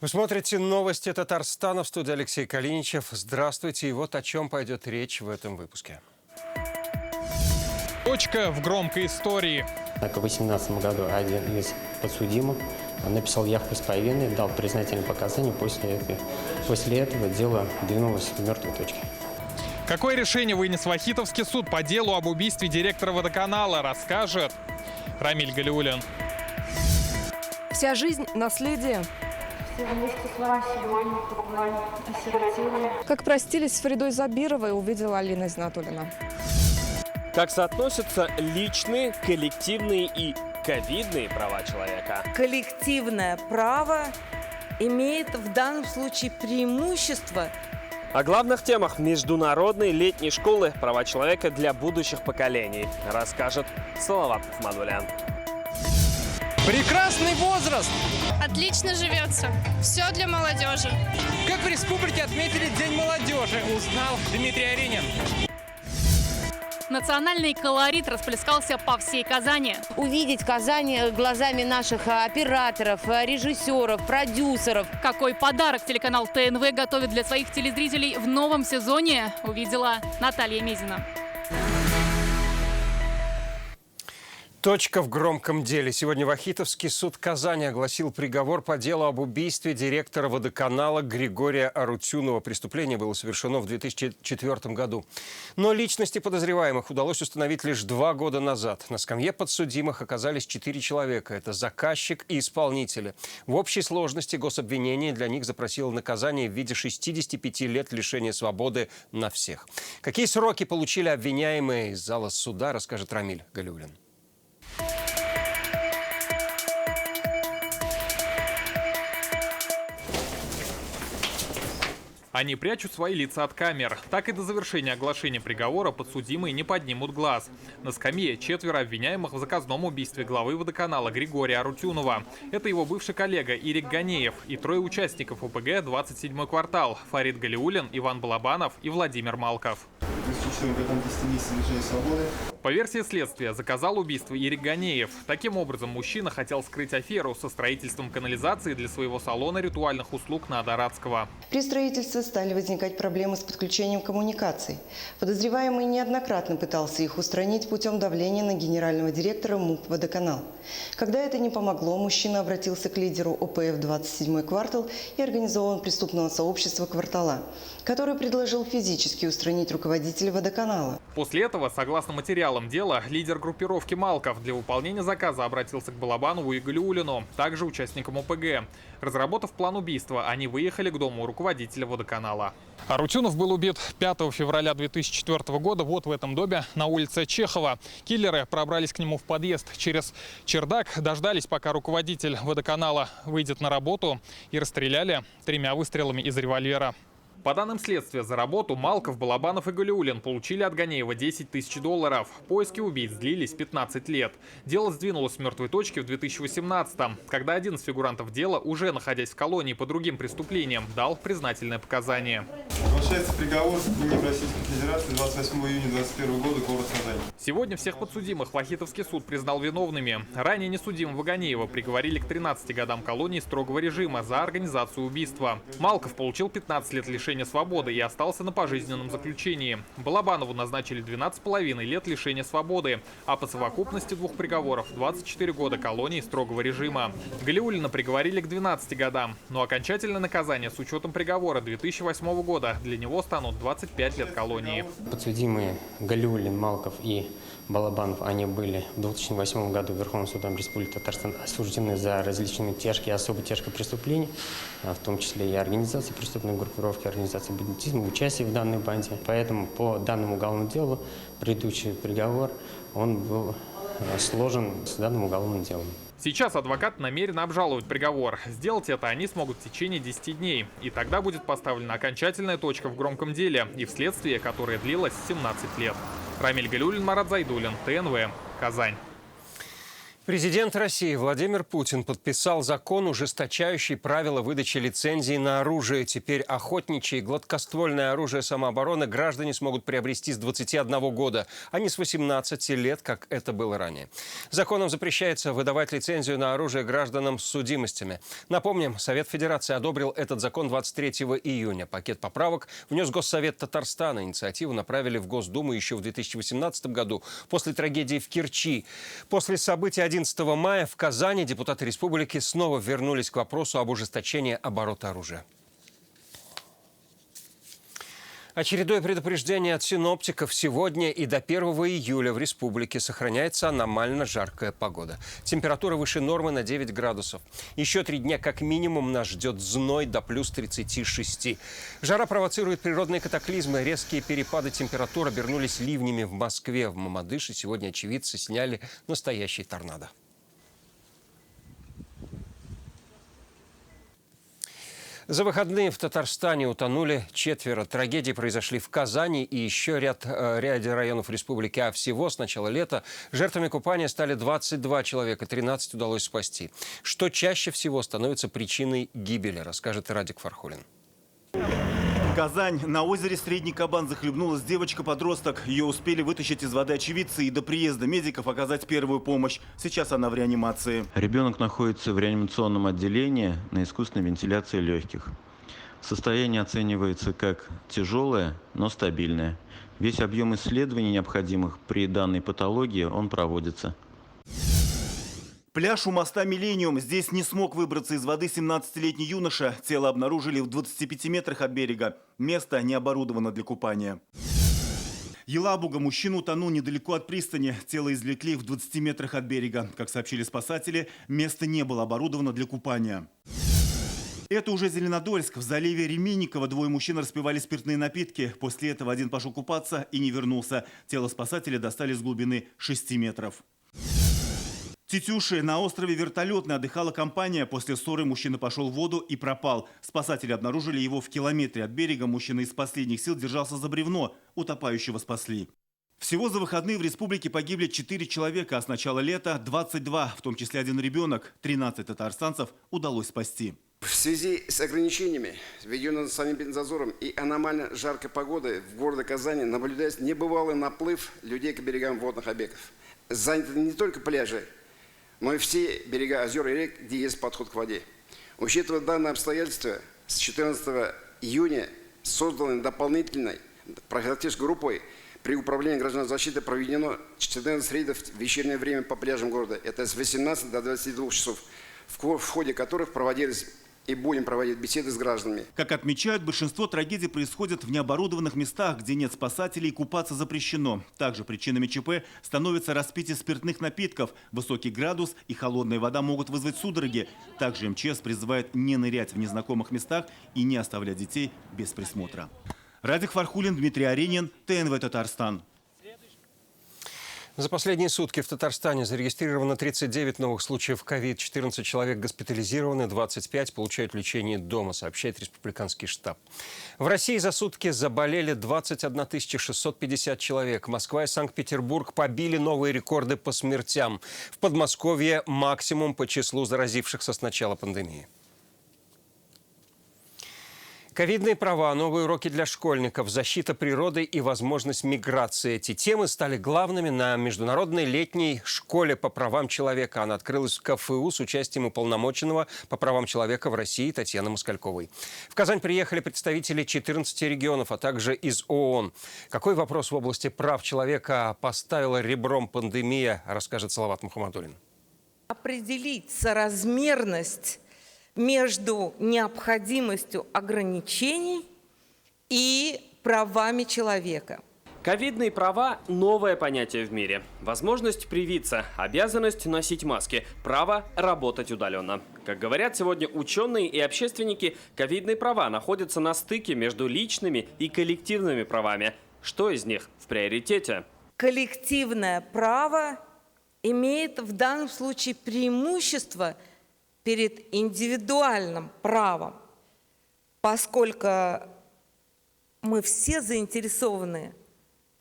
Вы смотрите новости Татарстана, в студии Алексей Калиничев. Здравствуйте, и вот о чем пойдет речь в этом выпуске. Точка в громкой истории. В 2018 году один из подсудимых написал явку с повинной, дал признательные показания. После этого дело двинулось в мертвой точке. Какое решение вынес Вахитовский суд по делу об убийстве директора водоканала, расскажет Рамиль Галиуллин. Вся жизнь – наследие. Все вместе с вами сегодня побывали осиротели. Как простились с Фаридой Забировой, увидела Алина Изнатуллина. Как соотносятся личные, коллективные и ковидные права человека? Коллективное право имеет в данном случае преимущество. О главных темах международной летней школы «Права человека для будущих поколений» расскажет Салават Ахмадулян. Прекрасный возраст! Отлично живется. Все для молодежи. Как в республике отметили День молодежи, узнал Дмитрий Аринин. Национальный колорит расплескался по всей Казани. Увидеть Казань глазами наших операторов, режиссеров, продюсеров. Какой подарок телеканал ТНВ готовит для своих телезрителей в новом сезоне, увидела Наталья Мезина. Точка в громком деле. Сегодня Вахитовский суд Казани огласил приговор по делу об убийстве директора водоканала Григория Арутюнова. Преступление было совершено в 2004 году. Но личности подозреваемых удалось установить лишь 2 года назад. На скамье подсудимых оказались 4 человека. Это заказчик и исполнители. В общей сложности гособвинение для них запросило наказание в виде 65 лет лишения свободы на всех. Какие сроки получили обвиняемые из зала суда, расскажет Рамиль Галиуллин. Они прячут свои лица от камер. Так и до завершения оглашения приговора подсудимые не поднимут глаз. На скамье 4 обвиняемых в заказном убийстве главы водоканала Григория Арутюнова. Это его бывший коллега Ирик Ганеев и 3 участников ОПГ «27-й квартал» – Фарид Галиуллин, Иван Балабанов и Владимир Малков. По версии следствия, заказал убийство Ирик Ганеев. Таким образом, мужчина хотел скрыть аферу со строительством канализации для своего салона ритуальных услуг на Адаратского. При строительстве стали возникать проблемы с подключением коммуникаций. Подозреваемый неоднократно пытался их устранить путем давления на генерального директора МУП «Водоканал». Когда это не помогло, мужчина обратился к лидеру ОПФ «27-й квартал» и организованного преступного сообщества «Квартала», который предложил физически устранить руководителя водоканала. После этого, согласно материалам дела, лидер группировки Малков для выполнения заказа обратился к Балабанову и Галиуллину, также участникам ОПГ. Разработав план убийства, они выехали к дому руководителя водоканала. Арутюнов был убит 5 февраля 2004 года вот в этом доме на улице Чехова. Киллеры пробрались к нему в подъезд через чердак, дождались, пока руководитель водоканала выйдет на работу, и расстреляли 3 выстрелами из револьвера. По данным следствия, за работу Малков, Балабанов и Галиуллин получили от Ганеева $10 000. Поиски убийц длились 15 лет. Дело сдвинулось с мертвой точки в 2018-м, когда один из фигурантов дела, уже находясь в колонии по другим преступлениям, дал признательное показание. Оглашается приговор имени Российской Федерации 28 июня 2021 года, город Казань. Сегодня всех подсудимых Вахитовский суд признал виновными. Ранее несудимого Ганеева приговорили к 13 годам колонии строгого режима за организацию убийства. Малков получил 15 лет лишения свободы и остался на пожизненном заключении. Балабанову назначили 12,5 лет лишения свободы, а по совокупности 2 приговоров 24 года колонии строгого режима. Галиуллина приговорили к 12 годам, но окончательное наказание с учетом приговора 2008 года для него станут 25 лет колонии. Подсудимые Галиуллин, Малков и Балабанов, они были в 2008 году Верховным судом Республики Татарстан осуждены за различные тяжкие и особо тяжкие преступления, в том числе и организации преступной группировки, организации бандитизма, участие в данной банде. Поэтому по данному уголовному делу предыдущий приговор, он был сложен с данным уголовным делом. Сейчас адвокат намерен обжаловать приговор. Сделать это они смогут в течение 10 дней. И тогда будет поставлена окончательная точка в громком деле и в следствии, которое длилось 17 лет. Рамиль Галиуллин, Марат Зайдуллин, ТНВ, Казань. Президент России Владимир Путин подписал закон, ужесточающий правила выдачи лицензий на оружие. Теперь охотничье и гладкоствольное оружие самообороны граждане смогут приобрести с 21 года, а не с 18 лет, как это было ранее. Законом запрещается выдавать лицензию на оружие гражданам с судимостями. Напомним, Совет Федерации одобрил этот закон 23 июня. Пакет поправок внес Госсовет Татарстана. Инициативу направили в Госдуму еще в 2018 году, после трагедии в Керчи. После событий 11 мая в Казани депутаты республики снова вернулись к вопросу об ужесточении оборота оружия. Очередное предупреждение от синоптиков: сегодня и до 1 июля в республике сохраняется аномально жаркая погода. Температура выше нормы на 9 градусов. Еще 3 дня как минимум нас ждет зной до плюс 36. Жара провоцирует природные катаклизмы. Резкие перепады температур обернулись ливнями в Москве. В Мамадыше сегодня очевидцы сняли настоящий торнадо. За выходные в Татарстане утонули 4. Трагедии произошли в Казани и еще ряде районов республики. А всего с начала лета жертвами купания стали 22 человека, 13 удалось спасти. Что чаще всего становится причиной гибели, расскажет Радик Фархулин. Казань. На озере Средний Кабан захлебнулась девочка-подросток. Ее успели вытащить из воды очевидцы и до приезда медиков оказать первую помощь. Сейчас она в реанимации. Ребенок находится в реанимационном отделении на искусственной вентиляции легких. Состояние оценивается как тяжелое, но стабильное. Весь объем исследований, необходимых при данной патологии, он проводится. Пляж у моста «Миллениум». Здесь не смог выбраться из воды 17-летний юноша. Тело обнаружили в 25 метрах от берега. Место не оборудовано для купания. Елабуга. Мужчина утонул недалеко от пристани. Тело извлекли в 20 метрах от берега. Как сообщили спасатели, место не было оборудовано для купания. Это уже Зеленодольск. В заливе Реминниково 2 мужчин распивали спиртные напитки. После этого один пошел купаться и не вернулся. Тело спасателя достали с глубины 6 метров. Тетюши. На острове Вертолетный отдыхала компания. После ссоры мужчина пошел в воду и пропал. Спасатели обнаружили его в километре от берега. Мужчина из последних сил держался за бревно. Утопающего спасли. Всего за выходные в республике погибли 4 человека, а с начала лета 22, в том числе 1 ребенок. 13 татарстанцев удалось спасти. В связи с ограничениями, введенными санэпидемзадзором и аномально жаркой погодой в городе Казани, наблюдается небывалый наплыв людей к берегам водных объектов. Заняты не только пляжи, но и все берега озер и рек, где есть подход к воде. Учитывая данное обстоятельство, с 14 июня созданной дополнительной профилактической группой при управлении гражданской защиты проведено 14 рейдов в вечернее время по пляжам города. Это с 18 до 22 часов, в ходе которых проводились и будем проводить беседы с гражданами. Как отмечают, большинство трагедий происходят в необорудованных местах, где нет спасателей, купаться запрещено. Также причинами ЧП становится распитие спиртных напитков. Высокий градус и холодная вода могут вызвать судороги. Также МЧС призывает не нырять в незнакомых местах и не оставлять детей без присмотра. Радик Фархулин, Дмитрий Аренин, ТНВ Татарстан. За последние сутки в Татарстане зарегистрировано 39 новых случаев ковид. 14 человек госпитализированы, 25 получают лечение дома, сообщает республиканский штаб. В России за сутки заболели 21 650 человек. Москва и Санкт-Петербург побили новые рекорды по смертям. В Подмосковье максимум по числу заразившихся с начала пандемии. Ковидные права, новые уроки для школьников, защита природы и возможность миграции. Эти темы стали главными на международной летней школе по правам человека. Она открылась в КФУ с участием уполномоченного по правам человека в России Татьяны Москальковой. В Казань приехали представители 14 регионов, а также из ООН. Какой вопрос в области прав человека поставила ребром пандемия, расскажет Салават Мухаммадуллин. Определить соразмерность между необходимостью ограничений и правами человека. Ковидные права – новое понятие в мире. Возможность привиться, обязанность носить маски, право работать удаленно. Как говорят сегодня ученые и общественники, ковидные права находятся на стыке между личными и коллективными правами. Что из них в приоритете? Коллективное право имеет в данном случае преимущество перед индивидуальным правом, поскольку мы все заинтересованы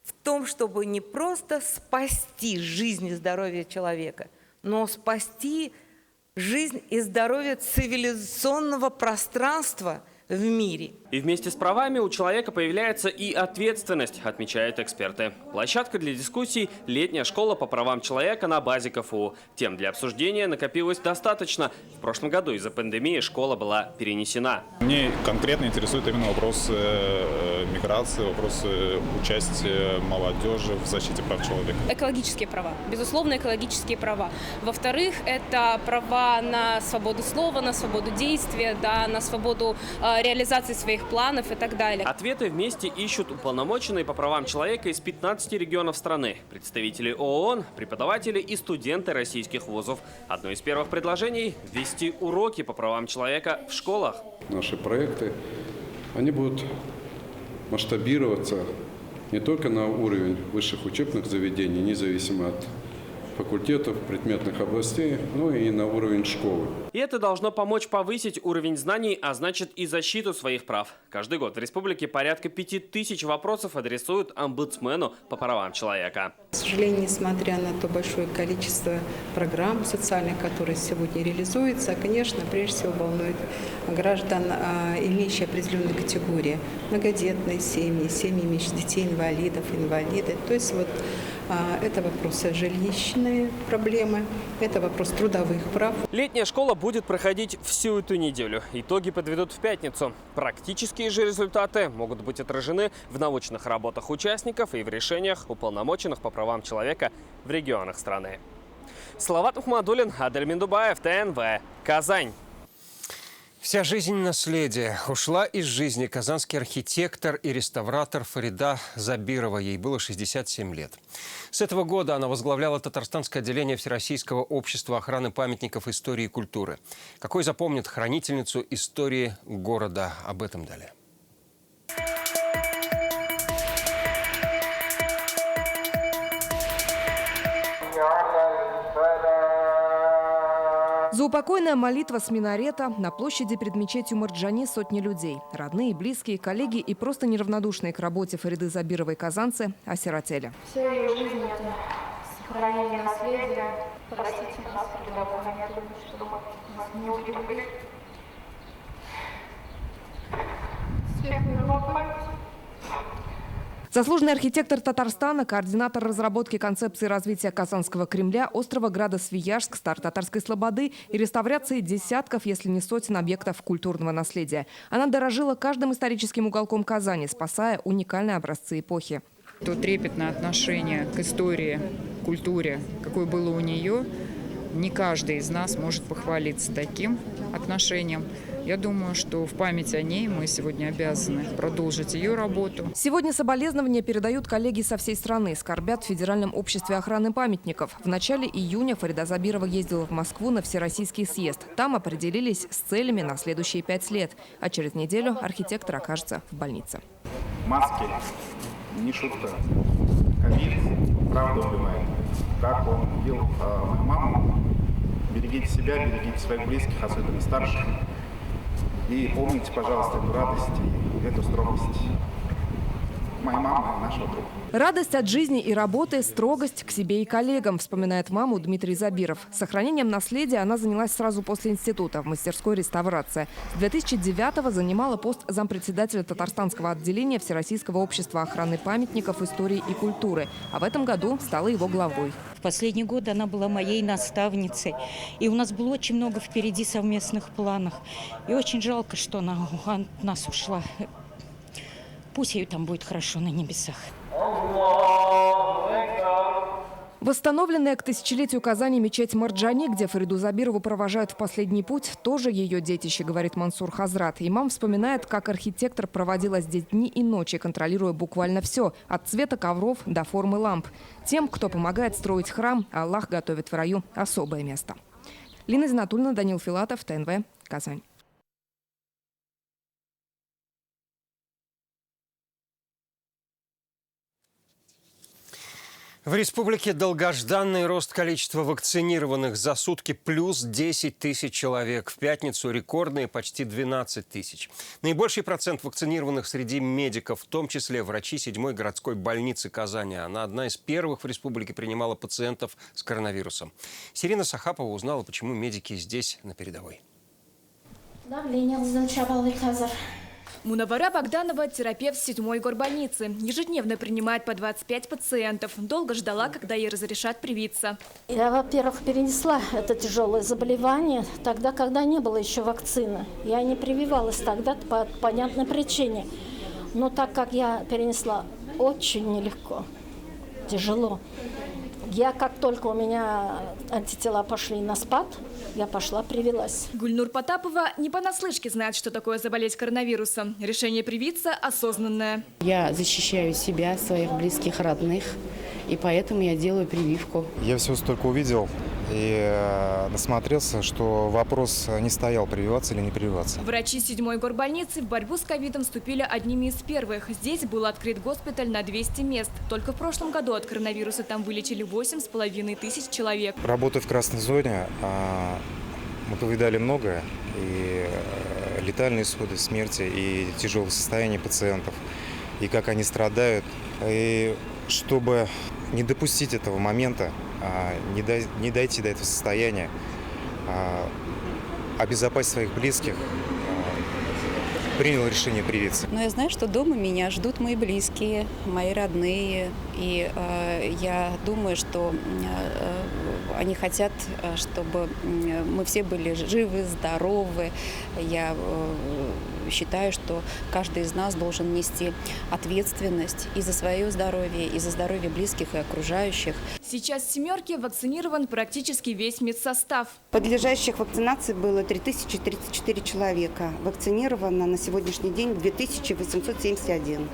в том, чтобы не просто спасти жизнь и здоровье человека, но спасти жизнь и здоровье цивилизационного пространства в мире. И вместе с правами у человека появляется и ответственность, отмечают эксперты. Площадка для дискуссий – летняя школа по правам человека на базе КФУ. Тем для обсуждения накопилось достаточно. В прошлом году из-за пандемии школа была перенесена. Мне конкретно интересует именно вопрос миграции, вопрос участия молодежи в защите прав человека. Экологические права. Безусловно, экологические права. Во-вторых, это права на свободу слова, на свободу действия, да, на свободу реализации своих планов и так далее. Ответы вместе ищут уполномоченные по правам человека из 15 регионов страны, представители ООН, преподаватели и студенты российских вузов. Одно из первых предложений – ввести уроки по правам человека в школах. Наши проекты, они будут масштабироваться не только на уровень высших учебных заведений, независимо от факультетов, предметных областей, но и на уровень школы. И это должно помочь повысить уровень знаний, а значит и защиту своих прав. Каждый год в республике порядка 5000 вопросов адресуют омбудсмену по правам человека. К сожалению, несмотря на то большое количество программ социальных, которые сегодня реализуются, конечно, прежде всего волнует граждан, имеющие определенные категории. Многодетные семьи, семьи, имеющие детей, инвалидов, инвалиды. То есть вот это вопросы жилищные проблемы, это вопрос трудовых прав. Летняя школа будет проходить всю эту неделю. Итоги подведут в пятницу. Практические же результаты могут быть отражены в научных работах участников и в решениях уполномоченных по правам человека в регионах страны. Салават Ухмадуллин, Адель Миндубаев, ТНВ, Казань. Вся жизнь наследия. Ушла из жизни казанский архитектор и реставратор Фарида Забирова. Ей было 67 лет. С этого года она возглавляла татарстанское отделение Всероссийского общества охраны памятников истории и культуры. Какой запомнит хранительницу истории города? Об этом далее. Заупокойная молитва с минарета. На площади перед мечетью Марджани сотни людей. Родные, близкие, коллеги и просто неравнодушные к работе Фариды Забировой казанцы осиротели. Вся ее жизнь – это сохранение наследия. Простите нас, предавая, что нас не убили. Светлая память. Заслуженный архитектор Татарстана, координатор разработки концепции развития Казанского Кремля, острова Града-Свияжск, Стар-Татарской Слободы и реставрации десятков, если не сотен объектов культурного наследия. Она дорожила каждым историческим уголком Казани, спасая уникальные образцы эпохи. То трепетное отношение к истории, культуре, какое было у нее, не каждый из нас может похвалиться таким отношением. Я думаю, что в память о ней мы сегодня обязаны продолжить ее работу. Сегодня соболезнования передают коллеги со всей страны. Скорбят в Федеральном обществе охраны памятников. В начале июня Фарида Забирова ездила в Москву на Всероссийский съезд. Там определились с целями на следующие 5 лет. А через неделю архитектор окажется в больнице. Маски не шутка. Ковид правда убивает. Как он убил мою маму. Берегите себя, берегите своих близких, особенно старших. И помните, пожалуйста, эту радость и эту строгость моей мамы и нашего друга. Радость от жизни и работы, строгость к себе и коллегам, вспоминает маму Дмитрий Забиров. Сохранением наследия она занялась сразу после института в мастерской реставрация. С 2009-го занимала пост зампредседателя Татарстанского отделения Всероссийского общества охраны памятников истории и культуры. А в этом году стала его главой. В последний год она была моей наставницей. И у нас было очень много впереди совместных планов. И очень жалко, что она от нас ушла. Пусть ей там будет хорошо на небесах. Восстановленная к тысячелетию Казани мечеть Марджани, где Фариду Забирову провожают в последний путь, тоже ее детище, говорит Мансур Хазрат. Имам вспоминает, как архитектор проводила здесь дни и ночи, контролируя буквально все – от цвета ковров до формы ламп. Тем, кто помогает строить храм, Аллах готовит в раю особое место. Лина Зинатульна, Данил Филатов, ТНВ, Казань. В республике долгожданный рост количества вакцинированных за сутки плюс 10 тысяч человек. В пятницу рекордные почти 12 тысяч. Наибольший процент вакцинированных среди медиков, в том числе врачи 7-й городской больницы Казани. Она одна из первых в республике принимала пациентов с коронавирусом. Сирина Сахапова узнала, почему медики здесь на передовой. Давление взвешивали Казар. Мунавара Богданова – терапевт 7-й горбольницы. Ежедневно принимает по 25 пациентов. Долго ждала, когда ей разрешат привиться. Я, во-первых, перенесла это тяжелое заболевание тогда, когда не было еще вакцины. Я не прививалась тогда по понятной причине. Но так как я перенесла очень нелегко, тяжело. Я, как только у меня антитела пошли на спад, я пошла, привилась. Гульнур Потапова не понаслышке знает, что такое заболеть коронавирусом. Решение привиться осознанное. Я защищаю себя, своих близких, родных, и поэтому я делаю прививку. Я все столько увидел и насмотрелся, что вопрос не стоял, прививаться или не прививаться. Врачи 7-й горбольницы в борьбу с ковидом вступили одними из первых. Здесь был открыт госпиталь на 200 мест. Только в прошлом году от коронавируса там вылечили 8,5 тысяч человек. Работая в красной зоне, мы повидали многое. И летальные исходы смерти, и тяжелое состояние пациентов, и как они страдают. И чтобы не допустить этого момента, не дойти до этого состояния, обезопасить своих близких, принял решение привиться. Но я знаю, что дома меня ждут мои близкие, мои родные. И я думаю, что они хотят, чтобы мы все были живы, здоровы. Я считаю, что каждый из нас должен нести ответственность и за свое здоровье, и за здоровье близких и окружающих. Сейчас в «семерке» вакцинирован практически весь медсостав. Подлежащих вакцинации было 3034 человека. Вакцинировано на сегодняшний день 2871.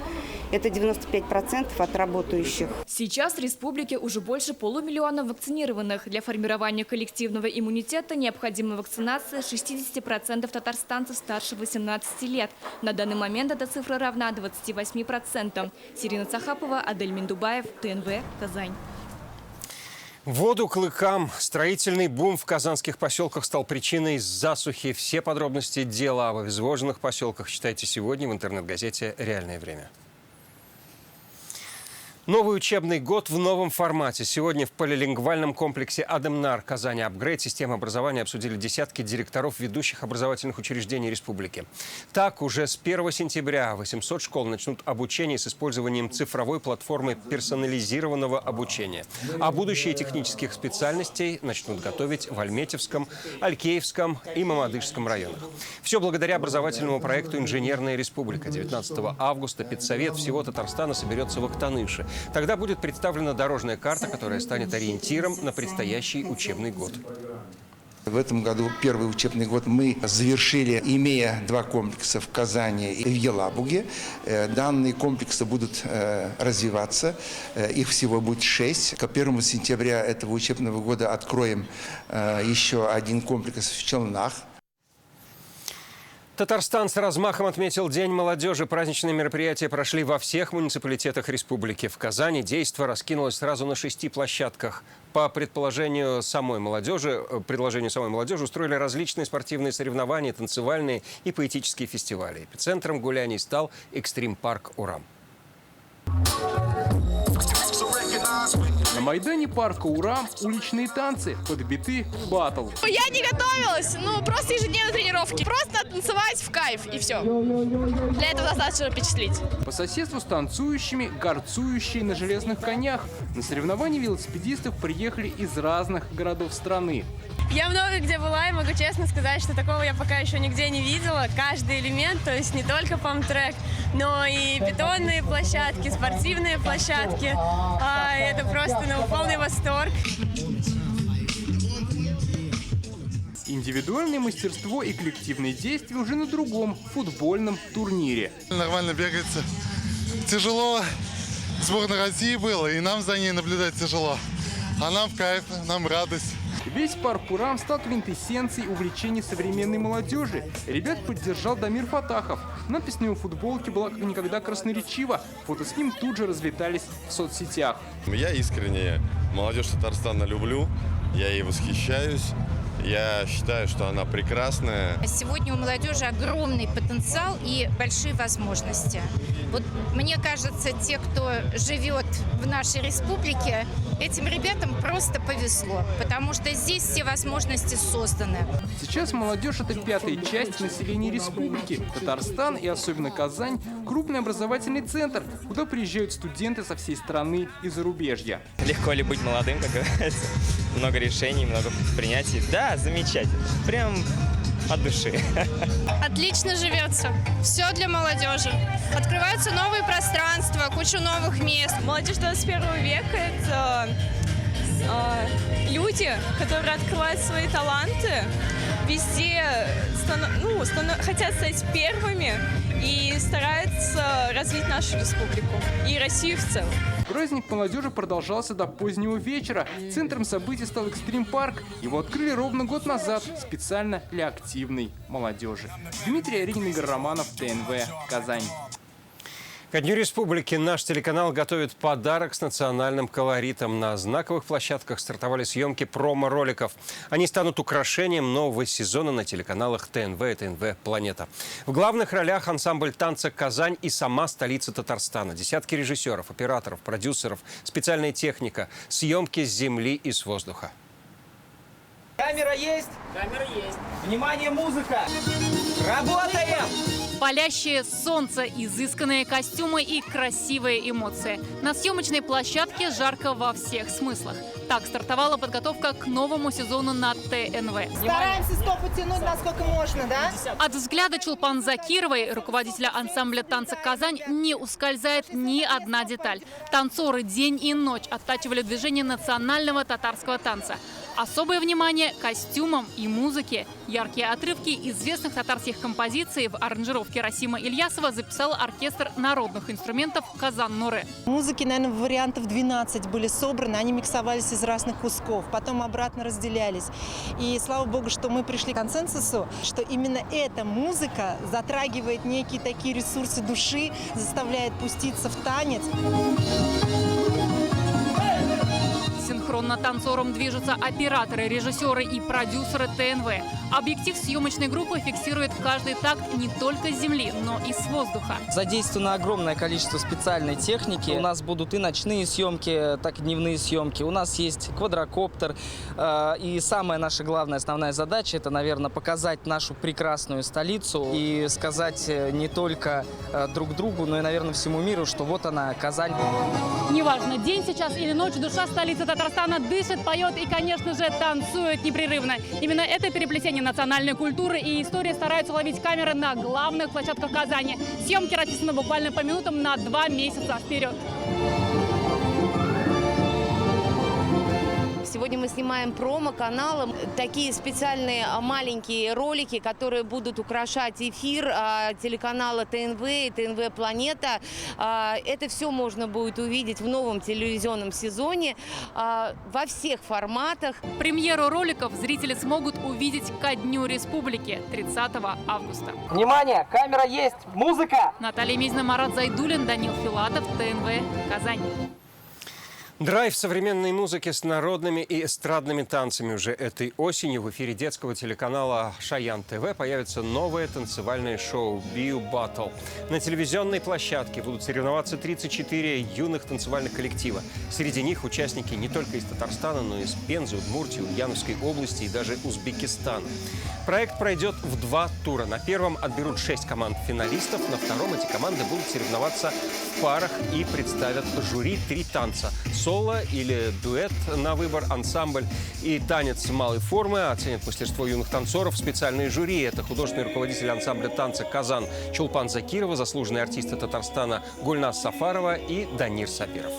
Это 95% от работающих. Сейчас в республике уже больше 500 000 вакцинированных. Для формирования коллективного иммунитета необходима вакцинация 60% татарстанцев старше 18 лет. На данный момент эта цифра равна 28%. Сирина Сахапова, Адель Миндубаев, ТНВ, Казань. Воду клыкам. Строительный бум в казанских поселках стал причиной засухи. Все подробности дела об обезвоженных поселках читайте сегодня в интернет-газете «Реальное время». Новый учебный год в новом формате. Сегодня в полилингвальном комплексе «Адемнар» Казани «Апгрейд» системы образования обсудили десятки директоров ведущих образовательных учреждений республики. Так, уже с 1 сентября 800 школ начнут обучение с использованием цифровой платформы персонализированного обучения. А будущие технических специальностей начнут готовить в Альметьевском, Алькеевском и Мамадышском районах. Все благодаря образовательному проекту «Инженерная республика». 19 августа педсовет всего Татарстана соберется в Актаныше. Тогда будет представлена дорожная карта, которая станет ориентиром на предстоящий учебный год. В этом году первый учебный год мы завершили, имея 2 комплекса в Казани и в Елабуге. Данные комплексы будут развиваться, их всего будет 6. К 1 сентября этого учебного года откроем еще 1 комплекс в Челнах. Татарстан с размахом отметил День молодежи. Праздничные мероприятия прошли во всех муниципалитетах республики. В Казани действо раскинулось сразу на 6 площадках. По предложению самой молодежи устроили различные спортивные соревнования, танцевальные и поэтические фестивали. Эпицентром гуляний стал экстрим-парк «Урам». На Майдане парка «Урам» уличные танцы под биты батл. Я не готовилась, просто ежедневные тренировки. Просто танцевать в кайф и все. Для этого достаточно впечатлить. По соседству с танцующими, горцующие на железных конях. На соревнования велосипедистов приехали из разных городов страны. Я много где была и могу честно сказать, что такого я пока еще нигде не видела. Каждый элемент, то есть не только памп-трек, но и бетонные площадки, спортивные площадки. Это просто полный восторг. Индивидуальное мастерство и коллективные действия уже на другом футбольном турнире. Нормально бегается. Тяжело. Сборная России было, и нам за ней наблюдать тяжело. А нам в кайф, нам радость. Весь парк Курам стал квинтэссенцией увлечений современной молодежи. Ребят поддержал Дамир Фатахов. Надпись на его футболке была как никогда красноречива. Фото с ним тут же разлетались в соцсетях. Я искренне молодежь Татарстана люблю, я ей восхищаюсь. Я считаю, что она прекрасная. Сегодня у молодежи огромный потенциал и большие возможности. Вот мне кажется, те, кто живет в нашей республике, этим ребятам просто повезло, потому что здесь все возможности созданы. Сейчас молодежь – это пятая часть населения республики. Татарстан и особенно Казань – крупный образовательный центр, куда приезжают студенты со всей страны и зарубежья. Легко ли быть молодым, как говорится? Много решений, много принятий. Да, замечательно. Прям от души. Отлично живется. Все для молодежи. Открываются новые пространства, куча новых мест. Молодежь 21 века – это люди, которые открывают свои таланты, везде хотят стать первыми и стараются развить нашу республику и Россию в целом. Праздник молодежи продолжался до позднего вечера. Центром событий стал экстрим-парк. Его открыли ровно год назад, специально для активной молодежи. Дмитрий Аринин, Игорь Романов, ТНВ, Казань. Ко Дню Республики наш телеканал готовит подарок с национальным колоритом. На знаковых площадках стартовали съемки промо-роликов. Они станут украшением нового сезона на телеканалах ТНВ и ТНВ «Планета». В главных ролях ансамбль танца «Казань» и сама столица Татарстана. Десятки режиссеров, операторов, продюсеров, специальная техника, съемки с земли и с воздуха. Камера есть? Камера есть. Внимание, музыка! Работаем! Палящее солнце, изысканные костюмы и красивые эмоции. На съемочной площадке жарко во всех смыслах. Так стартовала подготовка к новому сезону на ТНВ. Стараемся стоп утянуть, насколько можно, да? От взгляда Чулпан Закировой, руководителя ансамбля танца «Казань», не ускользает ни одна деталь. Танцоры день и ночь оттачивали движение национального татарского танца. Особое внимание – костюмам и музыке. Яркие отрывки известных татарских композиций в аранжировке Расима Ильясова записал оркестр народных инструментов «Казан-Нуре». Музыки, наверное, вариантов 12 были собраны, они миксовались из разных кусков, потом обратно разделялись. И слава богу, что мы пришли к консенсусу, что именно эта музыка затрагивает некие такие ресурсы души, заставляет пуститься в танец. Синхронно танцором движутся операторы, режиссеры и продюсеры ТНВ. Объектив съемочной группы фиксирует каждый такт не только с земли, но и с воздуха. Задействовано огромное количество специальной техники. У нас будут и ночные съемки, так и дневные съемки. У нас есть квадрокоптер. И самая наша главная, основная задача – это, наверное, показать нашу прекрасную столицу и сказать не только друг другу, но и, наверное, всему миру, что вот она, Казань. Неважно, день сейчас или ночь, душа столицы Татарстана дышит, поет и, конечно же, танцует непрерывно. Именно это переплетение национальной культуры и истории стараются ловить камеры на главных площадках Казани. Съемки расписаны буквально по минутам на 2 месяца вперед. Сегодня мы снимаем промо-каналом такие специальные маленькие ролики, которые будут украшать эфир телеканала ТНВ и ТНВ «Планета». Это все можно будет увидеть в новом телевизионном сезоне во всех форматах. Премьеру роликов зрители смогут увидеть ко Дню Республики 30 августа. Внимание, камера есть, музыка! Наталья Мизина, Марат Зайдуллин, Данил Филатов, ТНВ, Казань. Драйв современной музыки с народными и эстрадными танцами. Уже этой осенью в эфире детского телеканала «Шаян ТВ» появится новое танцевальное шоу «Биу Баттл». На телевизионной площадке будут соревноваться 34 юных танцевальных коллектива. Среди них участники не только из Татарстана, но и из Пензы, Удмуртии, Ульяновской области и даже Узбекистана. Проект пройдет в 2 тура. На первом отберут 6 команд финалистов, на втором эти команды будут соревноваться в парах и представят жюри 3 танца – соло или дуэт на выбор, ансамбль и танец малой формы. Оценят мастерство юных танцоров специальные жюри. Это художественный руководитель ансамбля танца «Казан» Чулпан Закирова, заслуженные артисты Татарстана Гульназ Сафарова и Данир Сабиров.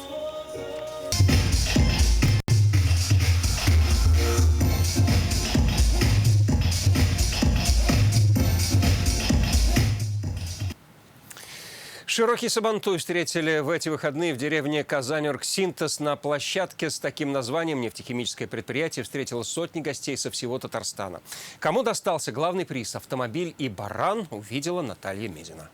Широкий сабантуй встретили в эти выходные в деревне Казань-Оргсинтез. На площадке с таким названием нефтехимическое предприятие встретило сотни гостей со всего Татарстана. Кому достался главный приз – автомобиль и баран, увидела Наталья Мезина.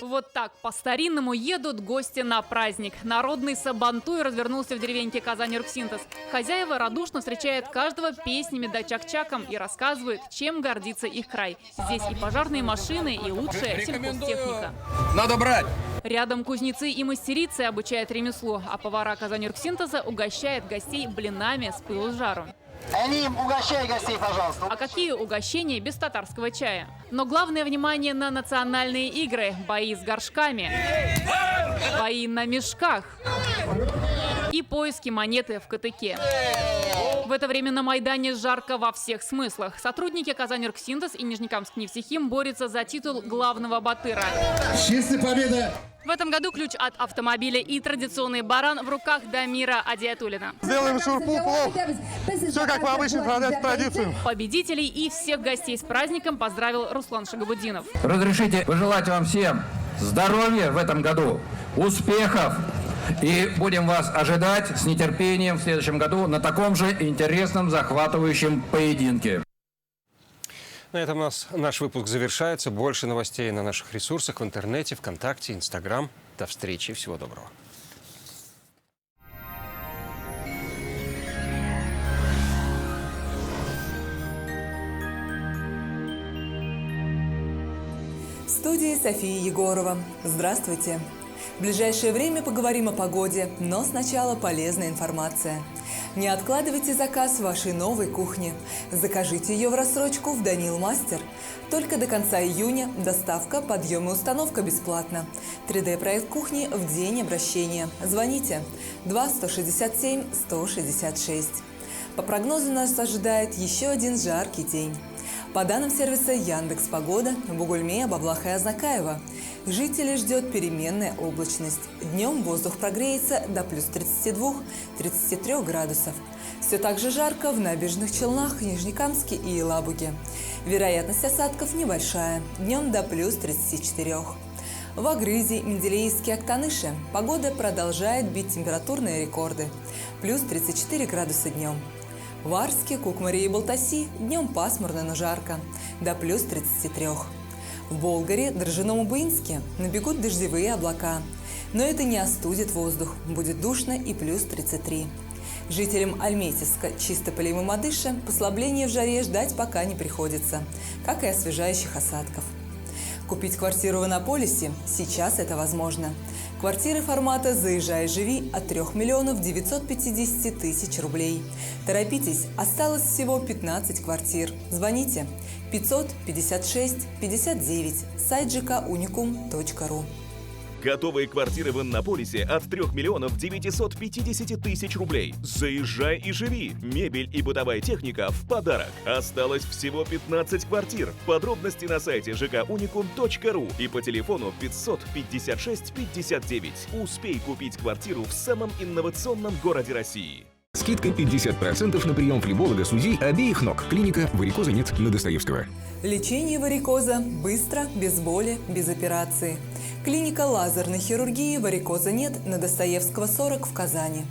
Вот так по-старинному едут гости на праздник. Народный сабантуй развернулся в деревеньке Казань-Оргсинтез. Хозяева радушно встречают каждого песнями да чак-чаком и рассказывают, чем гордится их край. Здесь и пожарные машины, и лучшая сельхозтехника. Надо брать! Рядом кузнецы и мастерицы обучают ремеслу, а повара Казань-Оргсинтеза угощают гостей блинами с пылу с жару. Элим, угощай гостей, пожалуйста. А какие угощения без татарского чая? Но главное внимание на национальные игры. Бои с горшками, бои на мешках и поиски монеты в КТК. В это время на Майдане жарко во всех смыслах. Сотрудники Казань-Оргсинтез и Нижнекамск-Нефтехим борются за титул главного батыра. Чистая победа! В этом году ключ от автомобиля и традиционный баран в руках Дамира Адиатуллина. Сделаем шурпу, плов. Все как по обычной традиции. Победителей и всех гостей с праздником поздравил Руслан Шагабудинов. Разрешите пожелать вам всем здоровья в этом году, успехов. И будем вас ожидать с нетерпением в следующем году на таком же интересном, захватывающем поединке. На этом наш выпуск завершается. Больше новостей на наших ресурсах в интернете, ВКонтакте, Инстаграм. До встречи. Всего доброго. В студии София Егорова. Здравствуйте. В ближайшее время поговорим о погоде, но сначала полезная информация. Не откладывайте заказ вашей новой кухни. Закажите ее в рассрочку в Данил Мастер. Только до конца июня доставка, подъем и установка бесплатно. 3D-проект кухни в день обращения. Звоните 2-167-166. По прогнозу нас ожидает еще один жаркий день. По данным сервиса Яндекс.Погода, в Бугульме, Баблаха и Азнакаево жителей ждет переменная облачность. Днем воздух прогреется до плюс 32-33 градусов. Все так же жарко в Набережных Челнах, Нижнекамске и Елабуге. Вероятность осадков небольшая, днем до плюс 34. В Агрызе, Менделеевске, Актаныше погода продолжает бить температурные рекорды. Плюс 34 градуса днем. В Арске, Кукмаре и Балтаси днем пасмурно, но жарко, до плюс 33. В Болгаре, Дрожжином и Буинске набегут дождевые облака. Но это не остудит воздух, будет душно и плюс 33. Жителям Альметьевска, Чистополя и Мамадыша послабления в жаре ждать пока не приходится, как и освежающих осадков. Купить квартиру в Иннополисе сейчас это возможно. Квартиры формата «Заезжай и живи» от 3 950 000 рублей. Торопитесь, осталось всего 15 квартир. Звоните 556 59, сайт jkunicum.ru. Готовые квартиры в Иннополисе от 3 950 000 рублей. Заезжай и живи. Мебель и бытовая техника в подарок. Осталось всего 15 квартир. Подробности на сайте jkunicum.ru и по телефону 556 59. Успей купить квартиру в самом инновационном городе России. Скидка 50% на прием флеболога СУЗИ обеих ног. Клиника «Варикоза нет» на Достоевского. Лечение варикоза быстро, без боли, без операции. Клиника лазерной хирургии «Варикоза нет» на Достоевского 40 в Казани.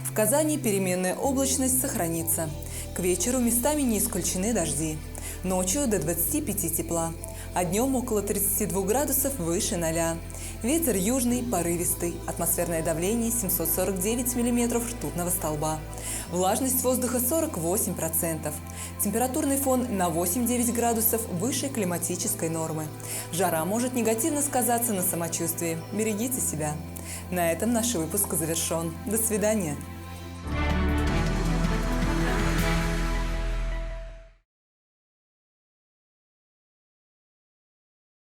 В Казани переменная облачность сохранится. К вечеру местами не исключены дожди. Ночью до 25 тепла, а днем около 32 градусов выше 0. Ветер южный, порывистый. Атмосферное давление 749 миллиметров ртутного столба. Влажность воздуха 48%. Температурный фон на 8-9 градусов выше климатической нормы. Жара может негативно сказаться на самочувствии. Берегите себя. На этом наш выпуск завершен. До свидания.